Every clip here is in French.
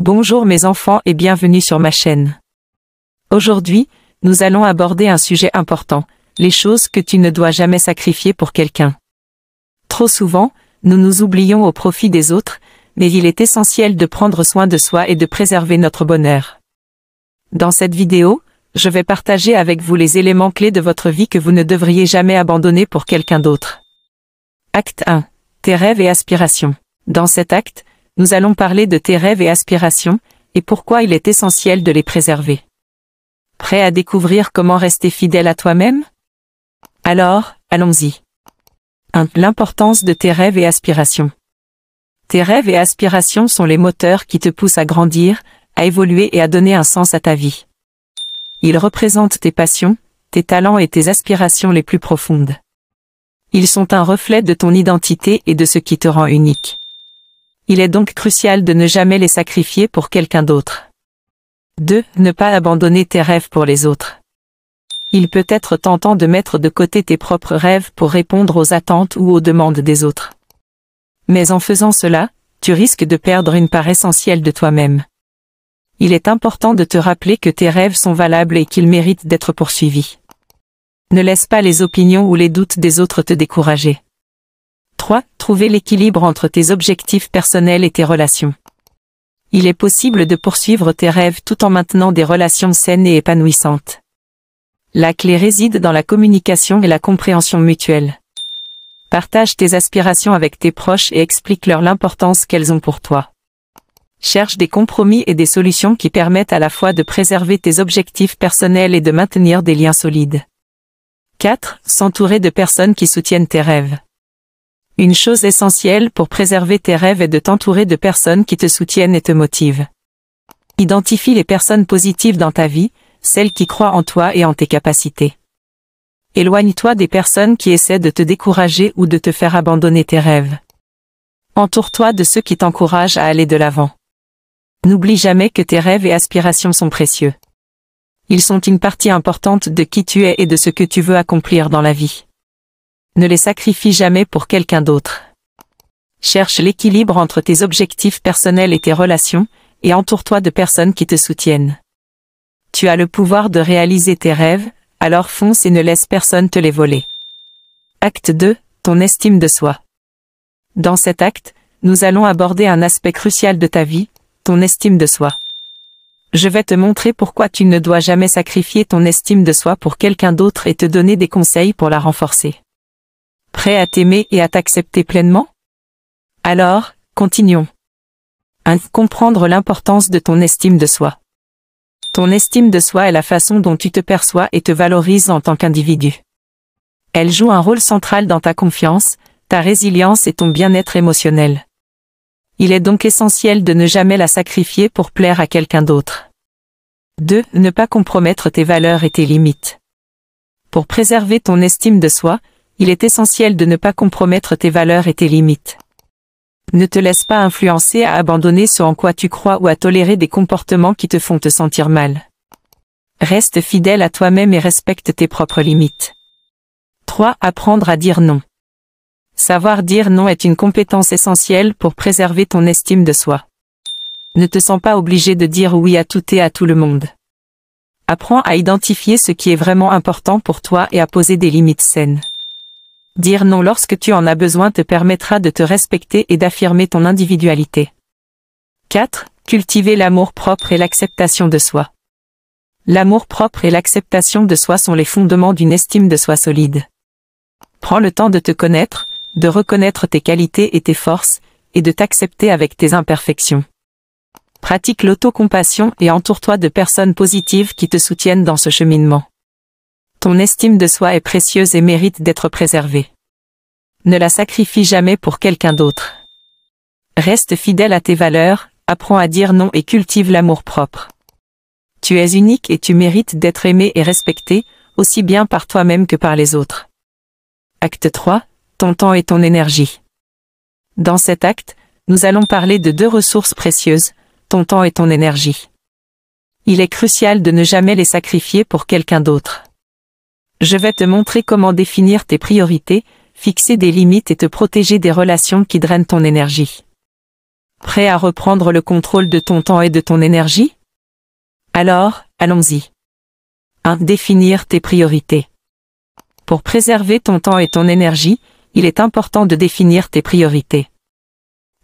Bonjour mes enfants et bienvenue sur ma chaîne. Aujourd'hui, nous allons aborder un sujet important, les choses que tu ne dois jamais sacrifier pour quelqu'un. Trop souvent, nous nous oublions au profit des autres, mais il est essentiel de prendre soin de soi et de préserver notre bonheur. Dans cette vidéo, je vais partager avec vous les éléments clés de votre vie que vous ne devriez jamais abandonner pour quelqu'un d'autre. Acte 1. Tes rêves et aspirations. Dans cet acte, nous allons parler de tes rêves et aspirations, et pourquoi il est essentiel de les préserver. Prêt à découvrir comment rester fidèle à toi-même? Alors, allons-y. 1. L'importance de tes rêves et aspirations. Tes rêves et aspirations sont les moteurs qui te poussent à grandir, à évoluer et à donner un sens à ta vie. Ils représentent tes passions, tes talents et tes aspirations les plus profondes. Ils sont un reflet de ton identité et de ce qui te rend unique. Il est donc crucial de ne jamais les sacrifier pour quelqu'un d'autre. 2. Ne pas abandonner tes rêves pour les autres. Il peut être tentant de mettre de côté tes propres rêves pour répondre aux attentes ou aux demandes des autres. Mais en faisant cela, tu risques de perdre une part essentielle de toi-même. Il est important de te rappeler que tes rêves sont valables et qu'ils méritent d'être poursuivis. Ne laisse pas les opinions ou les doutes des autres te décourager. 3. Trouver l'équilibre entre tes objectifs personnels et tes relations. Il est possible de poursuivre tes rêves tout en maintenant des relations saines et épanouissantes. La clé réside dans la communication et la compréhension mutuelle. Partage tes aspirations avec tes proches et explique-leur l'importance qu'elles ont pour toi. Cherche des compromis et des solutions qui permettent à la fois de préserver tes objectifs personnels et de maintenir des liens solides. 4. S'entourer de personnes qui soutiennent tes rêves. Une chose essentielle pour préserver tes rêves est de t'entourer de personnes qui te soutiennent et te motivent. Identifie les personnes positives dans ta vie, celles qui croient en toi et en tes capacités. Éloigne-toi des personnes qui essaient de te décourager ou de te faire abandonner tes rêves. Entoure-toi de ceux qui t'encouragent à aller de l'avant. N'oublie jamais que tes rêves et aspirations sont précieux. Ils sont une partie importante de qui tu es et de ce que tu veux accomplir dans la vie. Ne les sacrifie jamais pour quelqu'un d'autre. Cherche l'équilibre entre tes objectifs personnels et tes relations, et entoure-toi de personnes qui te soutiennent. Tu as le pouvoir de réaliser tes rêves, alors fonce et ne laisse personne te les voler. Acte 2. Ton estime de soi. Dans cet acte, nous allons aborder un aspect crucial de ta vie, ton estime de soi. Je vais te montrer pourquoi tu ne dois jamais sacrifier ton estime de soi pour quelqu'un d'autre et te donner des conseils pour la renforcer. Prêt à t'aimer et à t'accepter pleinement? Alors, continuons. 1. Comprendre l'importance de ton estime de soi. Ton estime de soi est la façon dont tu te perçois et te valorises en tant qu'individu. Elle joue un rôle central dans ta confiance, ta résilience et ton bien-être émotionnel. Il est donc essentiel de ne jamais la sacrifier pour plaire à quelqu'un d'autre. 2. Ne pas compromettre tes valeurs et tes limites. Pour préserver ton estime de soi, il est essentiel de ne pas compromettre tes valeurs et tes limites. Ne te laisse pas influencer à abandonner ce en quoi tu crois ou à tolérer des comportements qui te font te sentir mal. Reste fidèle à toi-même et respecte tes propres limites. 3. Apprendre à dire non. Savoir dire non est une compétence essentielle pour préserver ton estime de soi. Ne te sens pas obligé de dire oui à tout et à tout le monde. Apprends à identifier ce qui est vraiment important pour toi et à poser des limites saines. Dire non lorsque tu en as besoin te permettra de te respecter et d'affirmer ton individualité. 4. Cultiver l'amour-propre et l'acceptation de soi. L'amour-propre et l'acceptation de soi sont les fondements d'une estime de soi solide. Prends le temps de te connaître, de reconnaître tes qualités et tes forces, et de t'accepter avec tes imperfections. Pratique l'autocompassion et entoure-toi de personnes positives qui te soutiennent dans ce cheminement. Ton estime de soi est précieuse et mérite d'être préservée. Ne la sacrifie jamais pour quelqu'un d'autre. Reste fidèle à tes valeurs, apprends à dire non et cultive l'amour-propre. Tu es unique et tu mérites d'être aimé et respecté, aussi bien par toi-même que par les autres. Acte 3. Ton temps et ton énergie. Dans cet acte, nous allons parler de 2 ressources précieuses, ton temps et ton énergie. Il est crucial de ne jamais les sacrifier pour quelqu'un d'autre. Je vais te montrer comment définir tes priorités, fixer des limites et te protéger des relations qui drainent ton énergie. Prêt à reprendre le contrôle de ton temps et de ton énergie? Alors, allons-y. 1. Définir tes priorités. Pour préserver ton temps et ton énergie, il est important de définir tes priorités.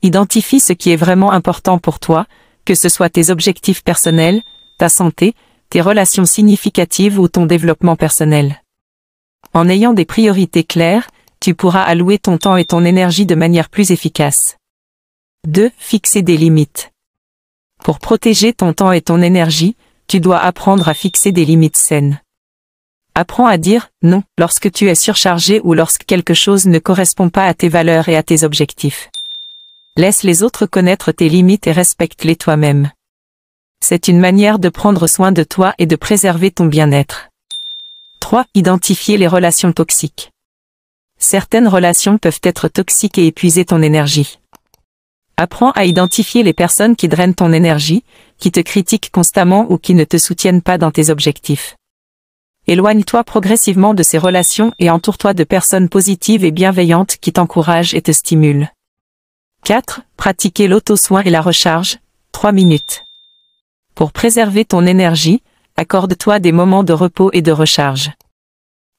Identifie ce qui est vraiment important pour toi, que ce soit tes objectifs personnels, ta santé, tes relations significatives ou ton développement personnel. En ayant des priorités claires, tu pourras allouer ton temps et ton énergie de manière plus efficace. 2. Fixer des limites. Pour protéger ton temps et ton énergie, tu dois apprendre à fixer des limites saines. Apprends à dire « non » lorsque tu es surchargé ou lorsque quelque chose ne correspond pas à tes valeurs et à tes objectifs. Laisse les autres connaître tes limites et respecte-les toi-même. C'est une manière de prendre soin de toi et de préserver ton bien-être. 3. Identifier les relations toxiques. Certaines relations peuvent être toxiques et épuiser ton énergie. Apprends à identifier les personnes qui drainent ton énergie, qui te critiquent constamment ou qui ne te soutiennent pas dans tes objectifs. Éloigne-toi progressivement de ces relations et entoure-toi de personnes positives et bienveillantes qui t'encouragent et te stimulent. 4. Pratiquer l'auto-soin et la recharge, 3 minutes. Pour préserver ton énergie, accorde-toi des moments de repos et de recharge.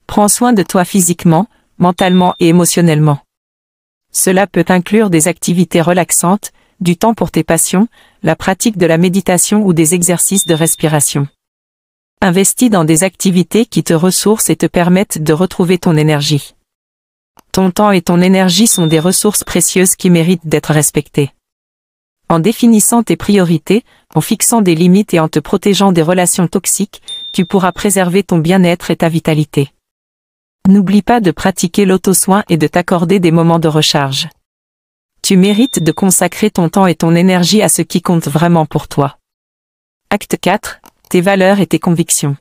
Prends soin de toi physiquement, mentalement et émotionnellement. Cela peut inclure des activités relaxantes, du temps pour tes passions, la pratique de la méditation ou des exercices de respiration. Investis dans des activités qui te ressourcent et te permettent de retrouver ton énergie. Ton temps et ton énergie sont des ressources précieuses qui méritent d'être respectées. En définissant tes priorités, en fixant des limites et en te protégeant des relations toxiques, tu pourras préserver ton bien-être et ta vitalité. N'oublie pas de pratiquer l'auto-soin et de t'accorder des moments de recharge. Tu mérites de consacrer ton temps et ton énergie à ce qui compte vraiment pour toi. Acte 4. Tes valeurs et tes convictions.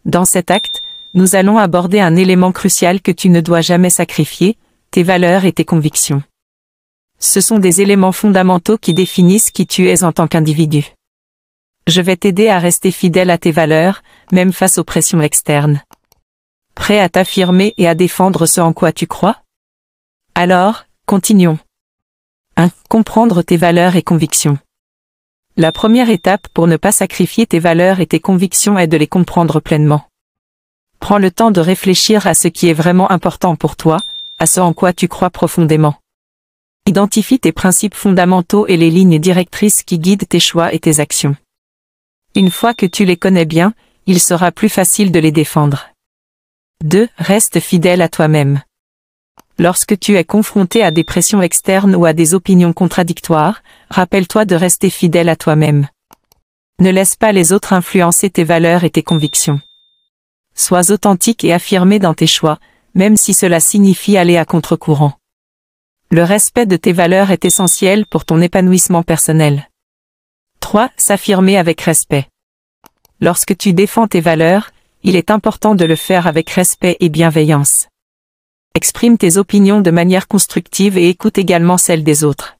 Dans cet acte, nous allons aborder un élément crucial que tu ne dois jamais sacrifier, tes valeurs et tes convictions. Ce sont des éléments fondamentaux qui définissent qui tu es en tant qu'individu. Je vais t'aider à rester fidèle à tes valeurs, même face aux pressions externes. Prêt à t'affirmer et à défendre ce en quoi tu crois? Alors, continuons. 1. Comprendre tes valeurs et convictions. La première étape pour ne pas sacrifier tes valeurs et tes convictions est de les comprendre pleinement. Prends le temps de réfléchir à ce qui est vraiment important pour toi, à ce en quoi tu crois profondément. Identifie tes principes fondamentaux et les lignes directrices qui guident tes choix et tes actions. Une fois que tu les connais bien, il sera plus facile de les défendre. 2. Reste fidèle à toi-même. Lorsque tu es confronté à des pressions externes ou à des opinions contradictoires, rappelle-toi de rester fidèle à toi-même. Ne laisse pas les autres influencer tes valeurs et tes convictions. Sois authentique et affirmé dans tes choix, même si cela signifie aller à contre-courant. Le respect de tes valeurs est essentiel pour ton épanouissement personnel. 3. S'affirmer avec respect. Lorsque tu défends tes valeurs, il est important de le faire avec respect et bienveillance. Exprime tes opinions de manière constructive et écoute également celles des autres.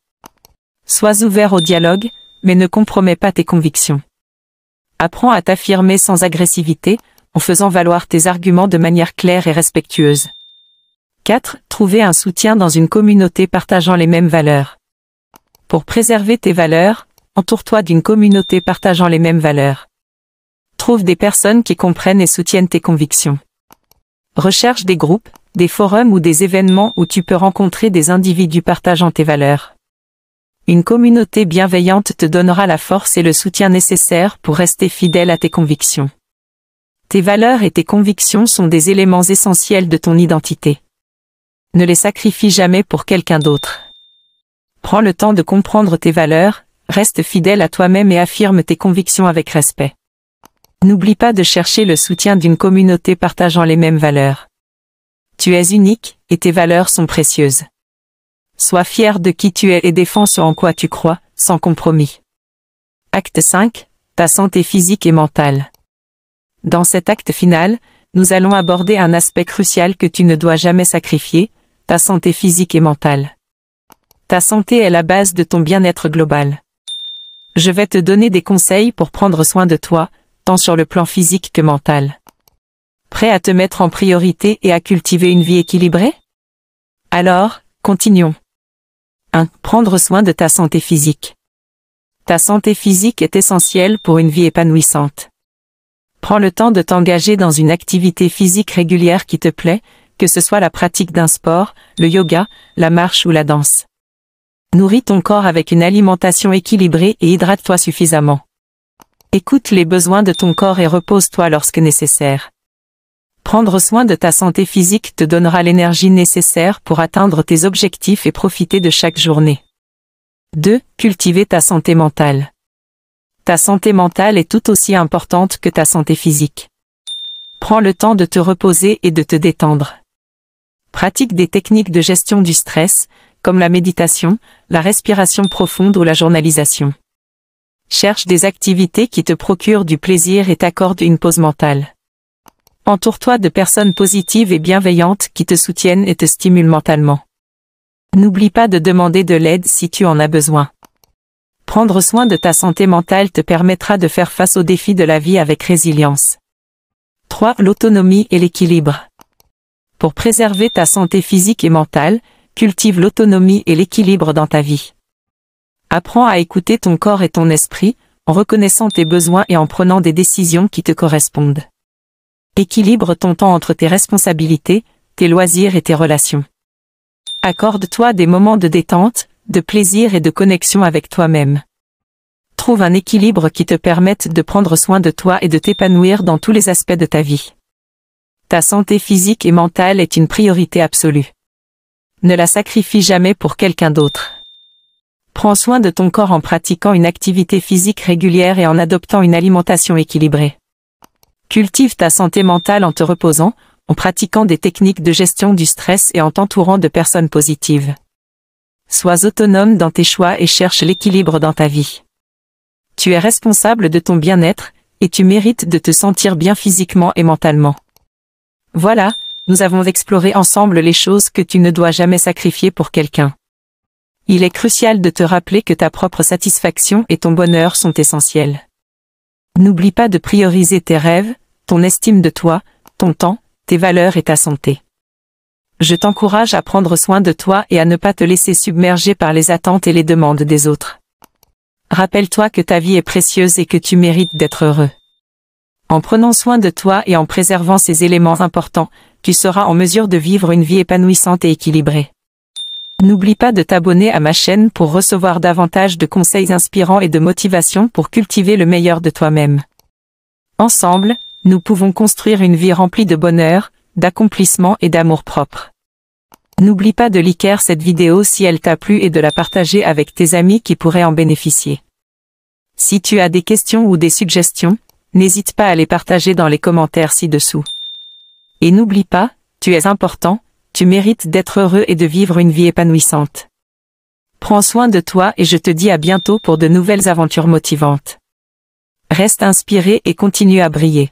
Sois ouvert au dialogue, mais ne compromets pas tes convictions. Apprends à t'affirmer sans agressivité, en faisant valoir tes arguments de manière claire et respectueuse. 4. Trouver un soutien dans une communauté partageant les mêmes valeurs. Pour préserver tes valeurs, entoure-toi d'une communauté partageant les mêmes valeurs. Trouve des personnes qui comprennent et soutiennent tes convictions. Recherche des groupes, des forums ou des événements où tu peux rencontrer des individus partageant tes valeurs. Une communauté bienveillante te donnera la force et le soutien nécessaires pour rester fidèle à tes convictions. Tes valeurs et tes convictions sont des éléments essentiels de ton identité. Ne les sacrifie jamais pour quelqu'un d'autre. Prends le temps de comprendre tes valeurs, reste fidèle à toi-même et affirme tes convictions avec respect. N'oublie pas de chercher le soutien d'une communauté partageant les mêmes valeurs. Tu es unique, et tes valeurs sont précieuses. Sois fier de qui tu es et défends ce en quoi tu crois, sans compromis. Acte 5. Ta santé physique et mentale. Dans cet acte final, nous allons aborder un aspect crucial que tu ne dois jamais sacrifier, ta santé physique et mentale. Ta santé est la base de ton bien-être global. Je vais te donner des conseils pour prendre soin de toi, tant sur le plan physique que mental. Prêt à te mettre en priorité et à cultiver une vie équilibrée? Alors, continuons. 1. Prendre soin de ta santé physique. Ta santé physique est essentielle pour une vie épanouissante. Prends le temps de t'engager dans une activité physique régulière qui te plaît, que ce soit la pratique d'un sport, le yoga, la marche ou la danse. Nourris ton corps avec une alimentation équilibrée et hydrate-toi suffisamment. Écoute les besoins de ton corps et repose-toi lorsque nécessaire. Prendre soin de ta santé physique te donnera l'énergie nécessaire pour atteindre tes objectifs et profiter de chaque journée. 2. Cultiver ta santé mentale. Ta santé mentale est tout aussi importante que ta santé physique. Prends le temps de te reposer et de te détendre. Pratique des techniques de gestion du stress, comme la méditation, la respiration profonde ou la journalisation. Cherche des activités qui te procurent du plaisir et t'accordent une pause mentale. Entoure-toi de personnes positives et bienveillantes qui te soutiennent et te stimulent mentalement. N'oublie pas de demander de l'aide si tu en as besoin. Prendre soin de ta santé mentale te permettra de faire face aux défis de la vie avec résilience. 3. L'autonomie et l'équilibre. Pour préserver ta santé physique et mentale, cultive l'autonomie et l'équilibre dans ta vie. Apprends à écouter ton corps et ton esprit, en reconnaissant tes besoins et en prenant des décisions qui te correspondent. Équilibre ton temps entre tes responsabilités, tes loisirs et tes relations. Accorde-toi des moments de détente, de plaisir et de connexion avec toi-même. Trouve un équilibre qui te permette de prendre soin de toi et de t'épanouir dans tous les aspects de ta vie. Ta santé physique et mentale est une priorité absolue. Ne la sacrifie jamais pour quelqu'un d'autre. Prends soin de ton corps en pratiquant une activité physique régulière et en adoptant une alimentation équilibrée. Cultive ta santé mentale en te reposant, en pratiquant des techniques de gestion du stress et en t'entourant de personnes positives. Sois autonome dans tes choix et cherche l'équilibre dans ta vie. Tu es responsable de ton bien-être, et tu mérites de te sentir bien physiquement et mentalement. Voilà, nous avons exploré ensemble les choses que tu ne dois jamais sacrifier pour quelqu'un. Il est crucial de te rappeler que ta propre satisfaction et ton bonheur sont essentiels. N'oublie pas de prioriser tes rêves, ton estime de toi, ton temps, tes valeurs et ta santé. Je t'encourage à prendre soin de toi et à ne pas te laisser submerger par les attentes et les demandes des autres. Rappelle-toi que ta vie est précieuse et que tu mérites d'être heureux. En prenant soin de toi et en préservant ces éléments importants, tu seras en mesure de vivre une vie épanouissante et équilibrée. N'oublie pas de t'abonner à ma chaîne pour recevoir davantage de conseils inspirants et de motivation pour cultiver le meilleur de toi-même. Ensemble, nous pouvons construire une vie remplie de bonheur, d'accomplissement et d'amour propre. N'oublie pas de liker cette vidéo si elle t'a plu et de la partager avec tes amis qui pourraient en bénéficier. Si tu as des questions ou des suggestions, n'hésite pas à les partager dans les commentaires ci-dessous. Et n'oublie pas, tu es important, tu mérites d'être heureux et de vivre une vie épanouissante. Prends soin de toi et je te dis à bientôt pour de nouvelles aventures motivantes. Reste inspiré et continue à briller.